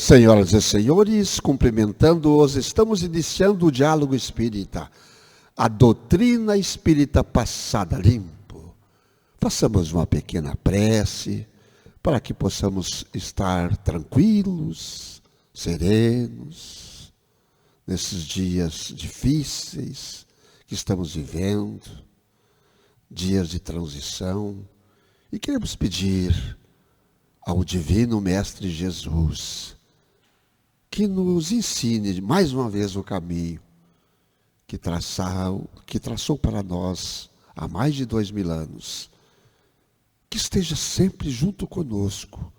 Senhoras e senhores, cumprimentando-os, estamos iniciando o Diálogo Espírita, a doutrina espírita passada limpo. Façamos uma pequena prece para que possamos estar tranquilos, serenos, nesses dias difíceis que estamos vivendo, dias de transição, e queremos pedir ao Divino Mestre Jesus que nos ensine mais uma vez o caminho que traçou para nós há mais de 2000 anos, que esteja sempre junto conosco,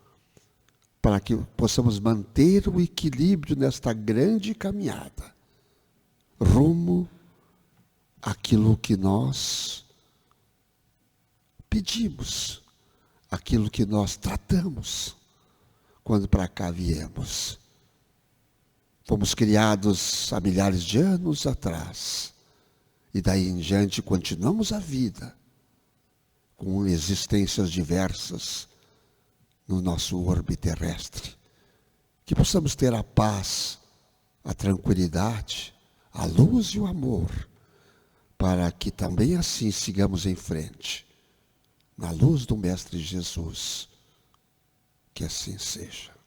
para que possamos manter o equilíbrio nesta grande caminhada, rumo àquilo que nós pedimos, aquilo que nós tratamos quando para cá viemos. Fomos criados há milhares de anos atrás, e daí em diante continuamos a vida, com existências diversas no nosso orbe terrestre. Que possamos ter a paz, a tranquilidade, a luz e o amor, para que também assim sigamos em frente, na luz do Mestre Jesus. Que assim seja.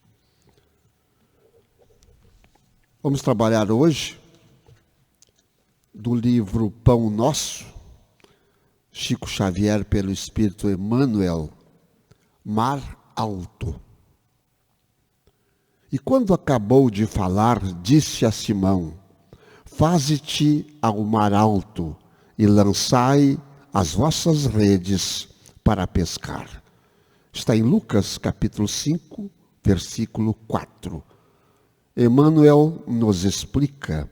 Vamos trabalhar hoje do livro Pão Nosso, Chico Xavier, pelo Espírito Emmanuel, Mar Alto. E quando acabou de falar, disse a Simão: faze-te ao mar alto e lançai as vossas redes para pescar. Está em Lucas capítulo 5, versículo 4. Emmanuel nos explica.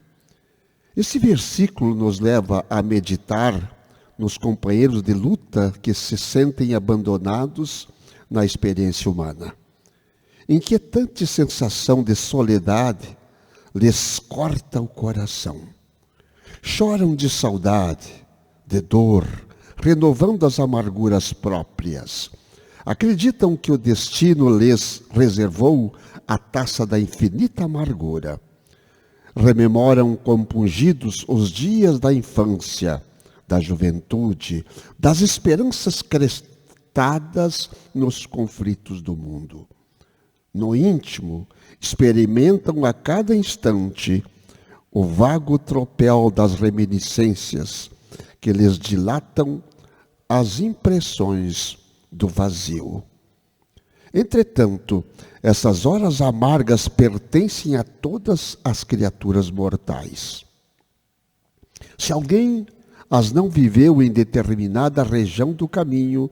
Esse versículo nos leva a meditar nos companheiros de luta que se sentem abandonados na experiência humana. Inquietante sensação de soledade lhes corta o coração. Choram de saudade, de dor, renovando as amarguras próprias. Acreditam que o destino lhes reservou a taça da infinita amargura. Rememoram compungidos os dias da infância, da juventude, das esperanças crestadas nos conflitos do mundo. No íntimo, experimentam a cada instante o vago tropel das reminiscências que lhes dilatam as impressões do vazio. Entretanto, essas horas amargas pertencem a todas as criaturas mortais. Se alguém as não viveu em determinada região do caminho,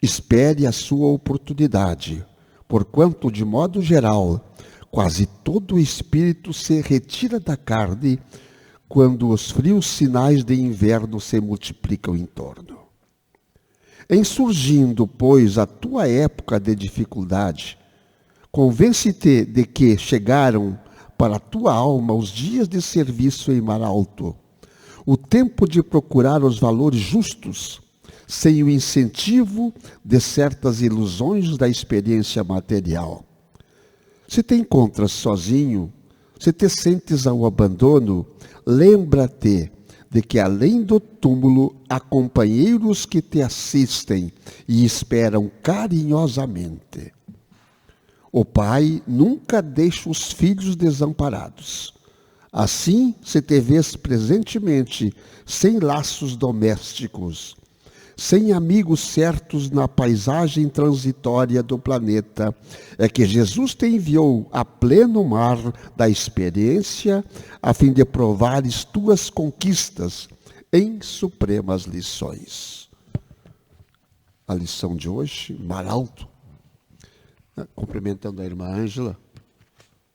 espere a sua oportunidade, porquanto, de modo geral, quase todo o espírito se retira da carne quando os frios sinais de inverno se multiplicam em torno. Em surgindo, pois, a tua época de dificuldade, convence-te de que chegaram para a tua alma os dias de serviço em mar alto, o tempo de procurar os valores justos, sem o incentivo de certas ilusões da experiência material. Se te encontras sozinho, se te sentes ao abandono, lembra-te de que além do túmulo há companheiros que te assistem e esperam carinhosamente. O pai nunca deixa os filhos desamparados. Assim, se te vês presentemente sem laços domésticos, sem amigos certos na paisagem transitória do planeta, é que Jesus te enviou a pleno mar da experiência, a fim de provares tuas conquistas em supremas lições. A lição de hoje, Mar Alto. Cumprimentando a irmã Ângela,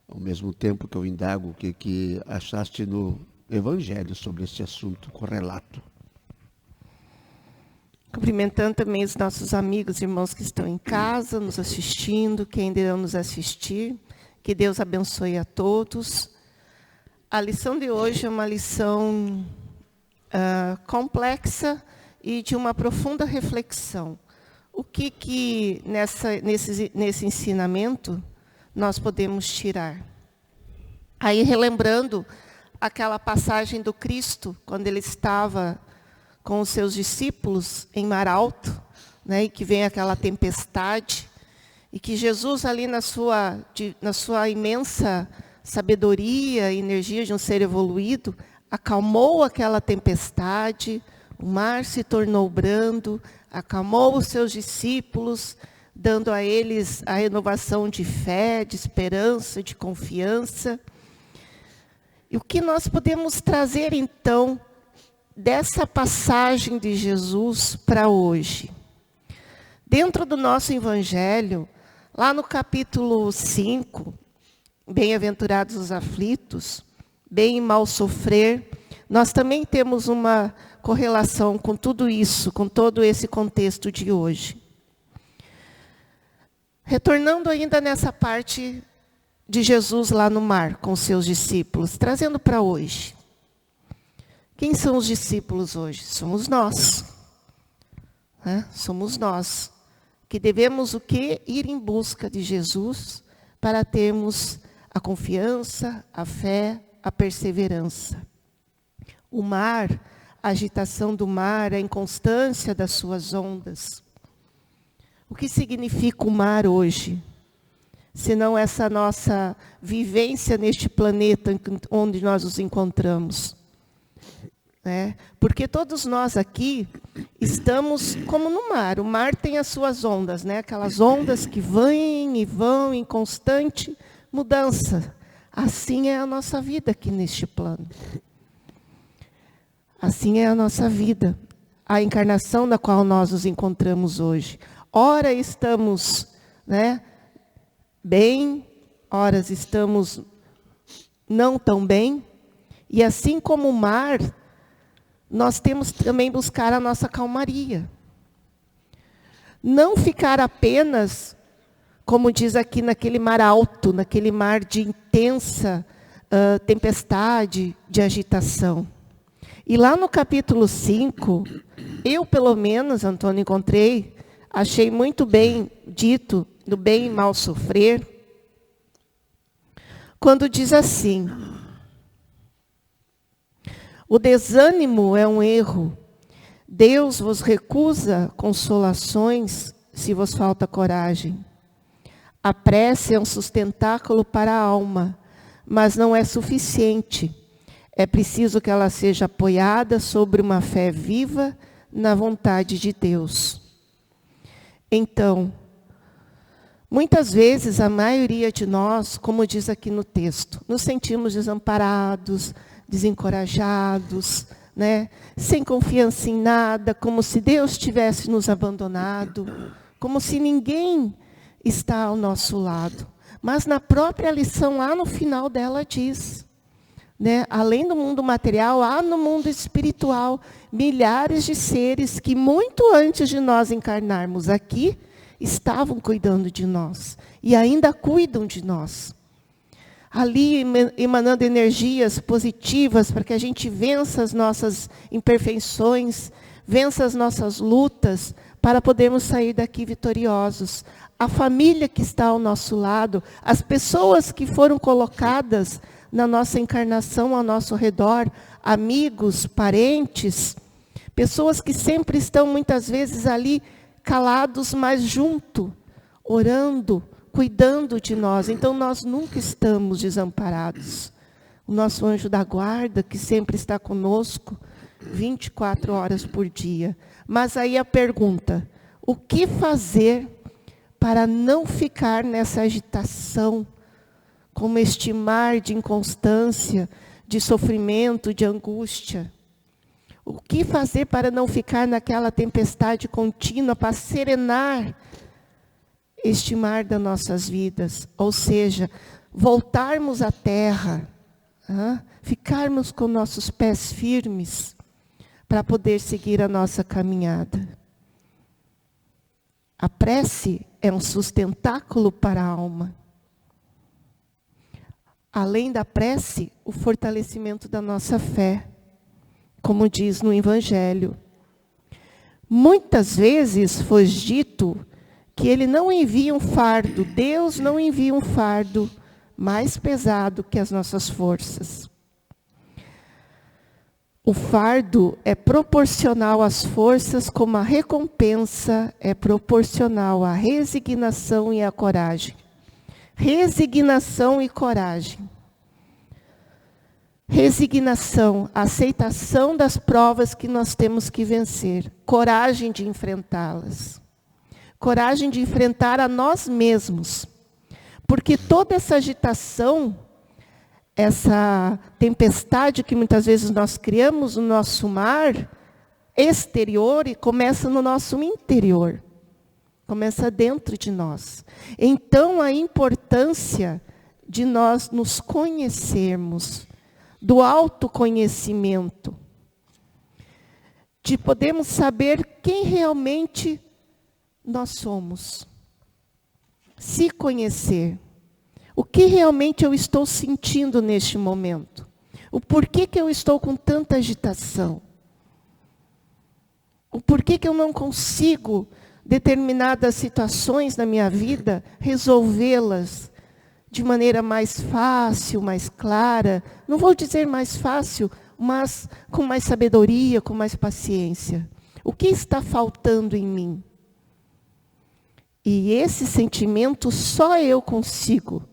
ao mesmo tempo que eu indago o que achaste no Evangelho sobre esse assunto correlato. Cumprimentando também os nossos amigos e irmãos que estão em casa, nos assistindo, que ainda irão nos assistir. Que Deus abençoe a todos. A lição de hoje é uma lição complexa e de uma profunda reflexão. O que nesse ensinamento nós podemos tirar. Aí, relembrando aquela passagem do Cristo, quando ele estava com os seus discípulos em mar alto, né, e que vem aquela tempestade, e que Jesus ali na sua imensa sabedoria e energia de um ser evoluído, acalmou aquela tempestade, o mar se tornou brando, acalmou os seus discípulos, dando a eles a renovação de fé, de esperança, de confiança. E o que nós podemos trazer, então, dessa passagem de Jesus para hoje? Dentro do nosso Evangelho, lá no capítulo 5, Bem-aventurados os aflitos, bem e mal sofrer, nós também temos uma correlação com tudo isso, com todo esse contexto de hoje. Retornando ainda nessa parte de Jesus lá no mar, com seus discípulos, trazendo para hoje. Quem são os discípulos hoje? Somos nós. Somos nós, que devemos o quê? Ir em busca de Jesus, para termos a confiança, a fé, a perseverança. O mar, a agitação do mar, a inconstância das suas ondas. O que significa o mar hoje? Senão essa nossa vivência neste planeta onde nós nos encontramos. Porque todos nós aqui estamos como no mar. O mar tem as suas ondas, aquelas ondas que vêm e vão em constante mudança. Assim é a nossa vida aqui neste plano. Assim é a nossa vida, a encarnação na qual nós nos encontramos hoje. Ora estamos bem, ora estamos não tão bem. E assim como o mar, nós temos também buscar a nossa calmaria. Não ficar apenas, como diz aqui, naquele mar alto, naquele mar de intensa tempestade, de agitação. E lá no capítulo 5, eu pelo menos, Antônio, encontrei, achei muito bem dito, do bem e mal sofrer, quando diz assim: o desânimo é um erro. Deus vos recusa consolações se vos falta coragem. A prece é um sustentáculo para a alma, mas não é suficiente. É preciso que ela seja apoiada sobre uma fé viva na vontade de Deus. Então, muitas vezes a maioria de nós, como diz aqui no texto, nos sentimos desamparados, desencorajados, sem confiança em nada, como se Deus tivesse nos abandonado, como se ninguém está ao nosso lado. Mas na própria lição, lá no final dela diz, além do mundo material, há no mundo espiritual milhares de seres que muito antes de nós encarnarmos aqui, estavam cuidando de nós e ainda cuidam de nós. Ali emanando energias positivas para que a gente vença as nossas imperfeições, vença as nossas lutas, para podermos sair daqui vitoriosos. A família que está ao nosso lado, as pessoas que foram colocadas na nossa encarnação ao nosso redor, amigos, parentes, pessoas que sempre estão muitas vezes ali calados, mas junto, orando, cuidando de nós. Então nós nunca estamos desamparados. O nosso anjo da guarda, que sempre está conosco 24 horas por dia. Mas aí a pergunta: o que fazer para não ficar nessa agitação, como este mar de inconstância, de sofrimento, de angústia? O que fazer para não ficar naquela tempestade contínua, para serenar este mar das nossas vidas? Ou seja, voltarmos à terra, ficarmos com nossos pés firmes, para poder seguir a nossa caminhada. A prece é um sustentáculo para a alma. Além da prece, o fortalecimento da nossa fé, como diz no Evangelho. Muitas vezes foi dito que Ele não envia um fardo, Deus não envia um fardo mais pesado que as nossas forças. O fardo é proporcional às forças, como a recompensa é proporcional à resignação e à coragem. Resignação e coragem. Resignação, aceitação das provas que nós temos que vencer. Coragem de enfrentá-las. Coragem de enfrentar a nós mesmos. Porque toda essa agitação, essa tempestade que muitas vezes nós criamos no nosso mar exterior e começa no nosso interior. Começa dentro de nós. Então, a importância de nós nos conhecermos, do autoconhecimento, de podermos saber quem realmente nós somos. Se conhecer. O que realmente eu estou sentindo neste momento? O porquê que eu estou com tanta agitação? O porquê que eu não consigo determinadas situações na minha vida resolvê-las de maneira mais fácil, mais clara? Não vou dizer mais fácil, mas com mais sabedoria, com mais paciência. O que está faltando em mim? E esse sentimento só eu consigo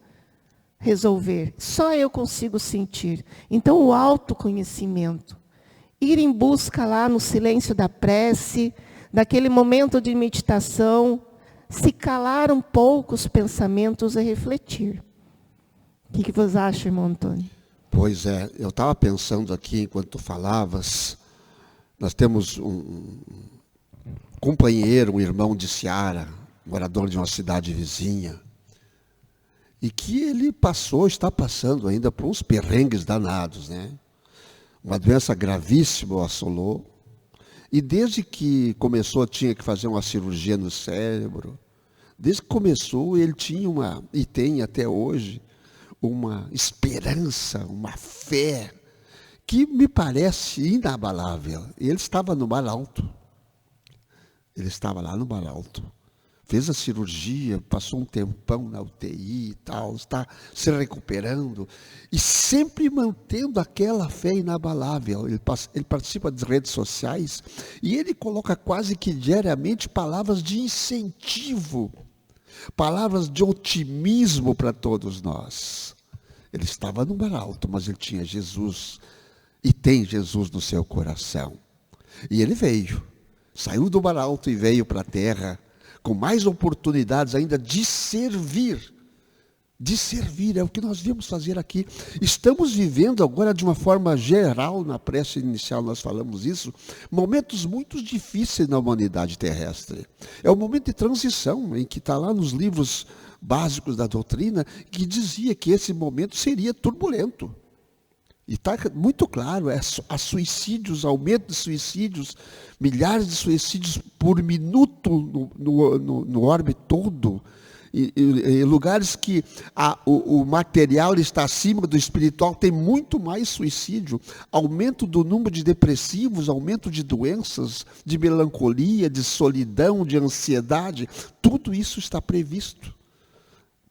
resolver, só eu consigo sentir. Então, o autoconhecimento, ir em busca lá no silêncio da prece, daquele momento de meditação, se calar um pouco os pensamentos e refletir. O que você acha, irmão Antônio? Pois é, eu estava pensando aqui enquanto tu falavas, nós temos um companheiro, um irmão de Seara, morador de uma cidade vizinha, e que ele está passando ainda por uns perrengues danados, né? Uma doença gravíssima o assolou, e desde que começou, tinha que fazer uma cirurgia no cérebro, desde que começou, ele tinha e tem até hoje, uma esperança, uma fé, que me parece inabalável. Ele estava no Mar Alto, ele estava lá no Mar Alto, fez a cirurgia, passou um tempão na UTI e tal, está se recuperando, e sempre mantendo aquela fé inabalável. Ele participa das redes sociais, e ele coloca quase que diariamente palavras de incentivo, palavras de otimismo para todos nós. Ele estava no Mar Alto, mas ele tinha Jesus, e tem Jesus no seu coração. E ele saiu do Mar Alto e veio para a terra, com mais oportunidades ainda de servir. De servir, é o que nós viemos fazer aqui. Estamos vivendo agora de uma forma geral, na prece inicial nós falamos isso, momentos muito difíceis na humanidade terrestre. É um momento de transição, em que está lá nos livros básicos da doutrina, que dizia que esse momento seria turbulento. E está muito claro, há suicídios, aumento de suicídios, milhares de suicídios por minuto no orbe todo. Em lugares que o material está acima do espiritual, tem muito mais suicídio. Aumento do número de depressivos, aumento de doenças, de melancolia, de solidão, de ansiedade. Tudo isso está previsto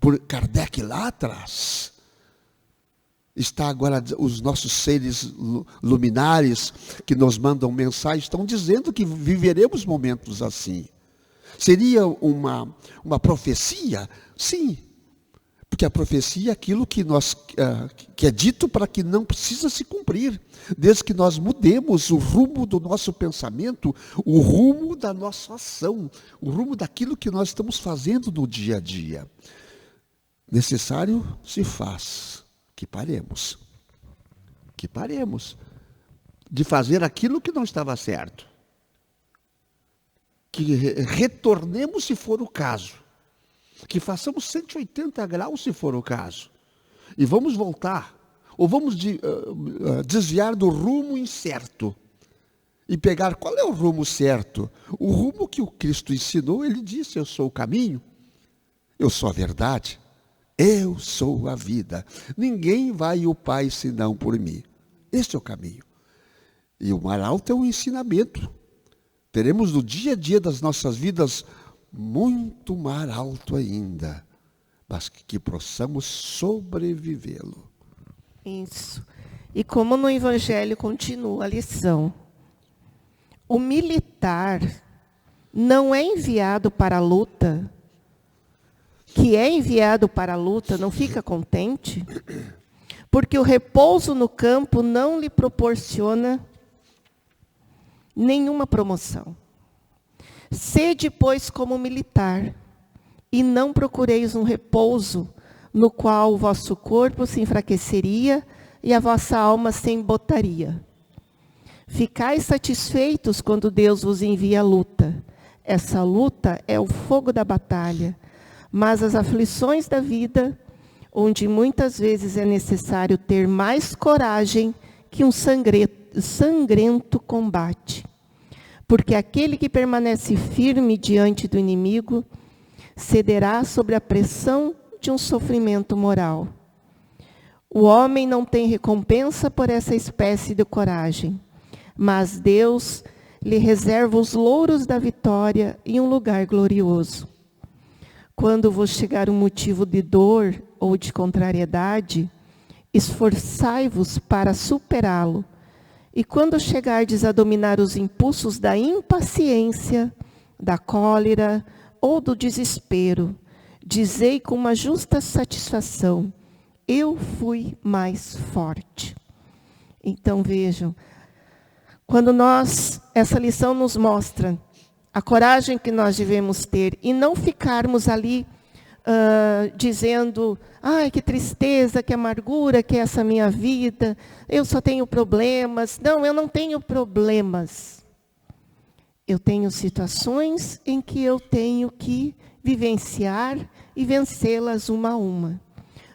por Kardec lá atrás. Está agora, os nossos seres luminares que nos mandam mensagens, estão dizendo que viveremos momentos assim. Seria uma profecia? Sim, porque a profecia é aquilo que é dito para que não precisa se cumprir, desde que nós mudemos o rumo do nosso pensamento, o rumo da nossa ação, o rumo daquilo que nós estamos fazendo no dia a dia. Necessário se faz que paremos de fazer aquilo que não estava certo, que retornemos se for o caso, que façamos 180 graus se for o caso, e vamos voltar, ou vamos desviar do rumo incerto, e pegar qual é o rumo certo, o rumo que o Cristo ensinou. Ele disse: eu sou o caminho, eu sou a verdade, eu sou a vida. Ninguém vai ao Pai senão por mim. Este é o caminho. E o Mar Alto é um ensinamento. Teremos no dia a dia das nossas vidas muito mar alto ainda, mas que possamos sobrevivê-lo. Isso. E como no Evangelho continua a lição, o militar não é enviado para a luta, que é enviado para a luta não fica contente, porque o repouso no campo não lhe proporciona nenhuma promoção. Sede, pois, como militar, e não procureis um repouso no qual o vosso corpo se enfraqueceria e a vossa alma se embotaria. Ficais satisfeitos quando Deus vos envia a luta. Essa luta é o fogo da batalha, mas as aflições da vida, onde muitas vezes é necessário ter mais coragem que um sangrento combate. Porque aquele que permanece firme diante do inimigo cederá sobre a pressão de um sofrimento moral. O homem não tem recompensa por essa espécie de coragem, mas Deus lhe reserva os louros da vitória em um lugar glorioso. Quando vos chegar um motivo de dor ou de contrariedade, esforçai-vos para superá-lo. E quando chegardes a dominar os impulsos da impaciência, da cólera ou do desespero, dizei com uma justa satisfação: eu fui mais forte. Então vejam, quando essa lição nos mostra a coragem que nós devemos ter e não ficarmos ali dizendo, ai, que tristeza, que amargura, que é essa minha vida, eu só tenho problemas. Não, eu não tenho problemas. Eu tenho situações em que eu tenho que vivenciar e vencê-las uma a uma.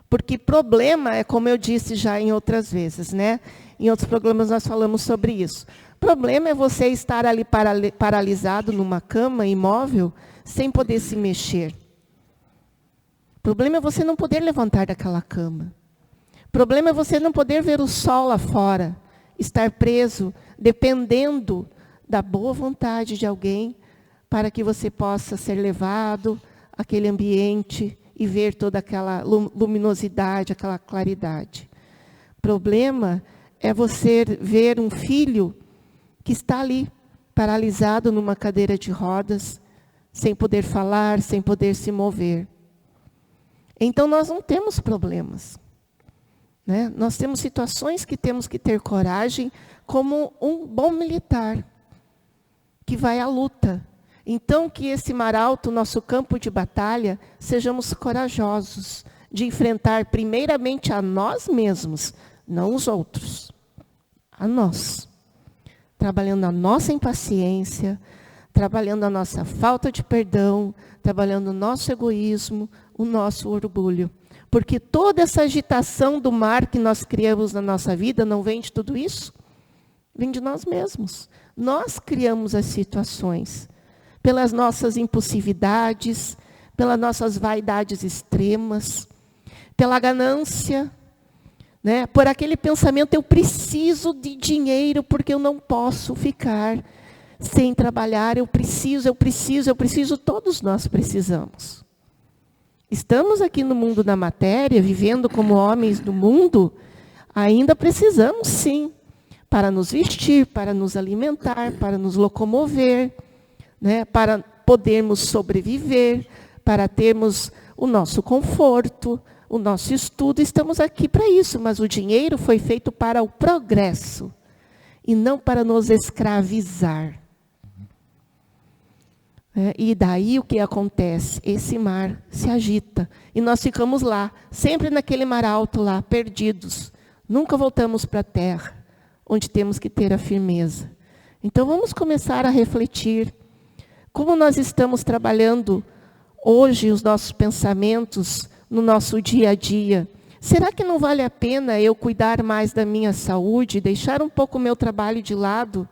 Porque problema é como eu disse já em outras vezes, né? Em outros programas nós falamos sobre isso. Problema é você estar ali paralisado numa cama, imóvel, sem poder se mexer. Problema é você não poder levantar daquela cama. Problema é você não poder ver o sol lá fora, estar preso, dependendo da boa vontade de alguém, para que você possa ser levado àquele ambiente e ver toda aquela luminosidade, aquela claridade. Problema é você ver um filho que está ali, paralisado numa cadeira de rodas, sem poder falar, sem poder se mover. Então, nós não temos problemas, né? Nós temos situações que temos que ter coragem, como um bom militar, que vai à luta. Então, que esse mar alto, nosso campo de batalha, sejamos corajosos de enfrentar primeiramente a nós mesmos, não os outros, a nós. Trabalhando a nossa impaciência, trabalhando a nossa falta de perdão, trabalhando o nosso egoísmo, o nosso orgulho. Porque toda essa agitação do mar que nós criamos na nossa vida não vem de tudo isso? Vem de nós mesmos. Nós criamos as situações. Pelas nossas impulsividades, pelas nossas vaidades extremas, pela ganância, né? Por aquele pensamento, eu preciso de dinheiro porque eu não posso ficar sem trabalhar, eu preciso, todos nós precisamos. Estamos aqui no mundo da matéria, vivendo como homens do mundo, ainda precisamos sim, para nos vestir, para nos alimentar, para nos locomover, né, para podermos sobreviver, para termos o nosso conforto, o nosso estudo. Estamos aqui para isso, mas o dinheiro foi feito para o progresso e não para nos escravizar. E daí o que acontece? Esse mar se agita e nós ficamos lá, sempre naquele mar alto lá, perdidos. Nunca voltamos para a terra, onde temos que ter a firmeza. Então vamos começar a refletir como nós estamos trabalhando hoje os nossos pensamentos no nosso dia a dia. Será que não vale a pena eu cuidar mais da minha saúde, deixar um pouco o meu trabalho de lado?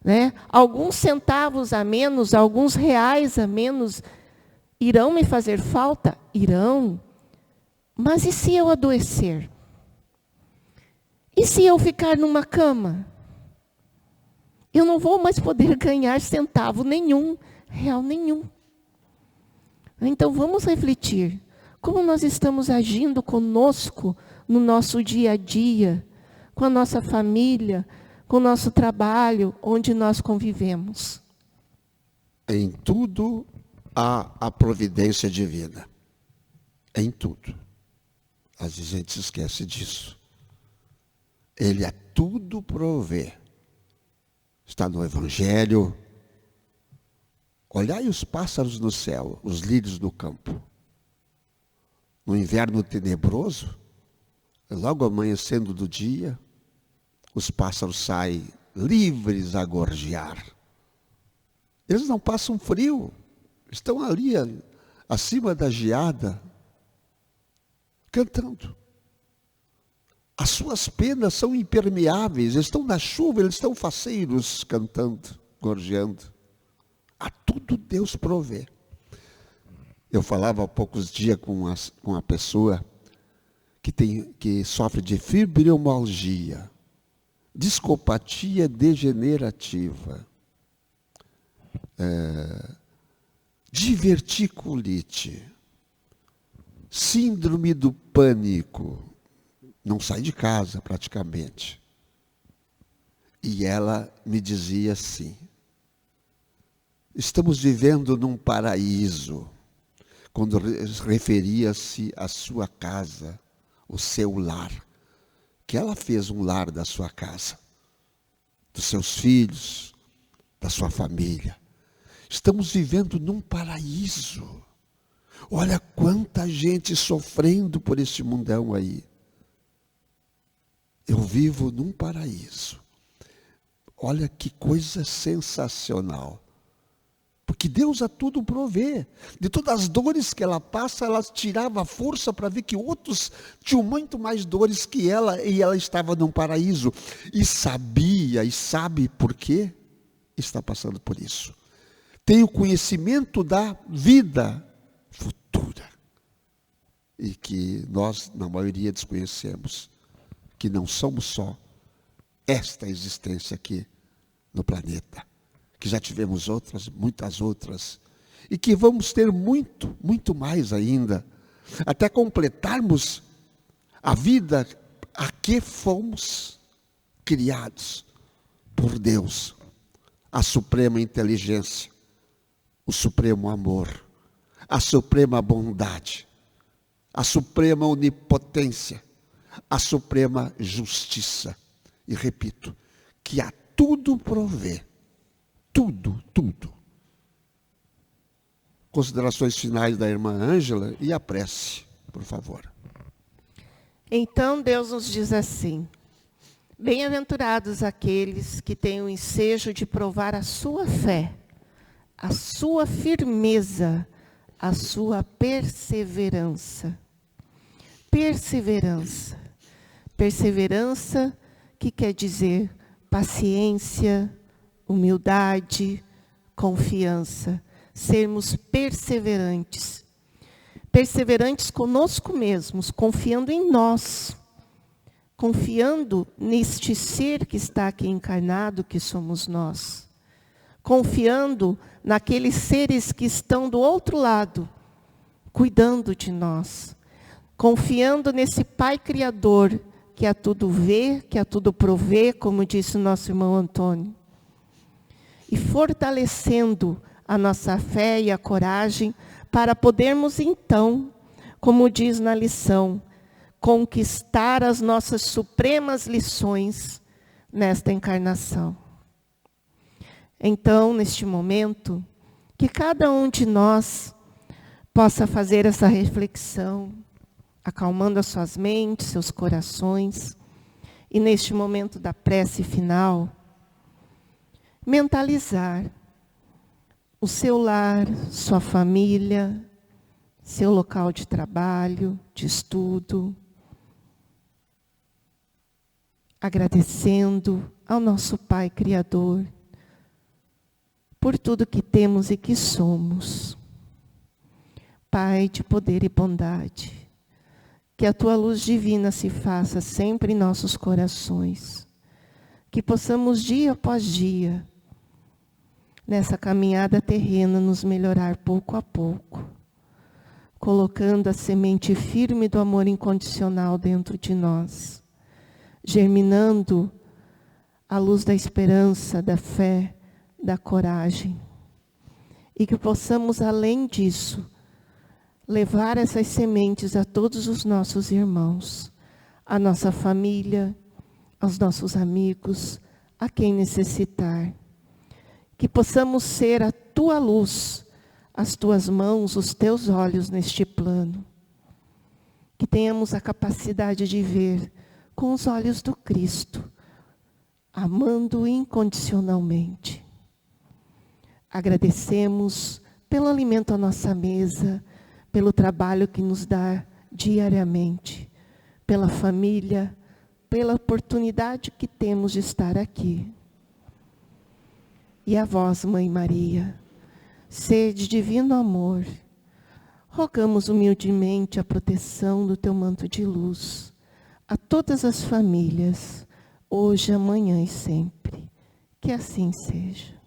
Né? Alguns centavos a menos, alguns reais a menos, irão me fazer falta? Irão. Mas e se eu adoecer? E se eu ficar numa cama? Eu não vou mais poder ganhar centavo nenhum, real nenhum. Então vamos refletir. Como nós estamos agindo conosco no nosso dia a dia, com a nossa família, com o nosso trabalho, onde nós convivemos. Em tudo há a providência divina. Em tudo. Às vezes a gente se esquece disso. Ele a tudo provê. Está no Evangelho. Olhai os pássaros no céu, os lírios no campo. No inverno tenebroso, logo amanhecendo do dia, os pássaros saem livres a gorjear. Eles não passam frio, estão ali acima da geada, cantando. As suas penas são impermeáveis, estão na chuva, eles estão faceiros, cantando, gorjeando. A tudo Deus provê. Eu falava há poucos dias com uma pessoa que sofre de fibromialgia, discopatia degenerativa, diverticulite, síndrome do pânico, não sai de casa praticamente. E ela me dizia assim: estamos vivendo num paraíso. Quando referia-se à sua casa, o seu lar, que ela fez um lar da sua casa, dos seus filhos, da sua família. Estamos vivendo num paraíso. Olha quanta gente sofrendo por este mundão aí. Eu vivo num paraíso. Olha que coisa sensacional. Porque Deus a tudo provê. De todas as dores que ela passa, ela tirava força para ver que outros tinham muito mais dores que ela, e ela estava num paraíso. E sabia, e sabe por quê está passando por isso. Tem o conhecimento da vida futura. E que nós, na maioria, desconhecemos. Que não somos só esta existência aqui no planeta. Que já tivemos outras, muitas outras, e que vamos ter muito, muito mais ainda, até completarmos a vida a que fomos criados por Deus, a suprema inteligência, o supremo amor, a suprema bondade, a suprema onipotência, a suprema justiça. E repito, que a tudo provê. Tudo, tudo. Considerações finais da irmã Ângela e a prece, por favor. Então Deus nos diz assim: bem-aventurados aqueles que têm o ensejo de provar a sua fé, a sua firmeza, a sua perseverança. Perseverança. Perseverança que quer dizer paciência, humildade, confiança, sermos perseverantes. Perseverantes conosco mesmos, confiando em nós, confiando neste ser que está aqui encarnado, que somos nós, confiando naqueles seres que estão do outro lado, cuidando de nós, confiando nesse Pai Criador, que a tudo vê, que a tudo provê, como disse o nosso irmão Antônio. E fortalecendo a nossa fé e a coragem para podermos então, como diz na lição, conquistar as nossas supremas lições nesta encarnação. Então, neste momento, que cada um de nós possa fazer essa reflexão, acalmando as suas mentes, seus corações, e neste momento da prece final, mentalizar o seu lar, sua família, seu local de trabalho, de estudo, agradecendo ao nosso Pai Criador por tudo que temos e que somos. Pai de poder e bondade, que a Tua luz divina se faça sempre em nossos corações, que possamos dia após dia, nessa caminhada terrena, nos melhorar pouco a pouco, colocando a semente firme do amor incondicional dentro de nós, germinando a luz da esperança, da fé, da coragem. E que possamos, além disso, levar essas sementes a todos os nossos irmãos, à nossa família, aos nossos amigos, a quem necessitar. Que possamos ser a tua luz, as tuas mãos, os teus olhos neste plano. Que tenhamos a capacidade de ver com os olhos do Cristo, amando incondicionalmente. Agradecemos pelo alimento à nossa mesa, pelo trabalho que nos dá diariamente, pela família, pela oportunidade que temos de estar aqui. E a vós, Mãe Maria, sede divino amor, rogamos humildemente a proteção do teu manto de luz a todas as famílias, hoje, amanhã e sempre. Que assim seja.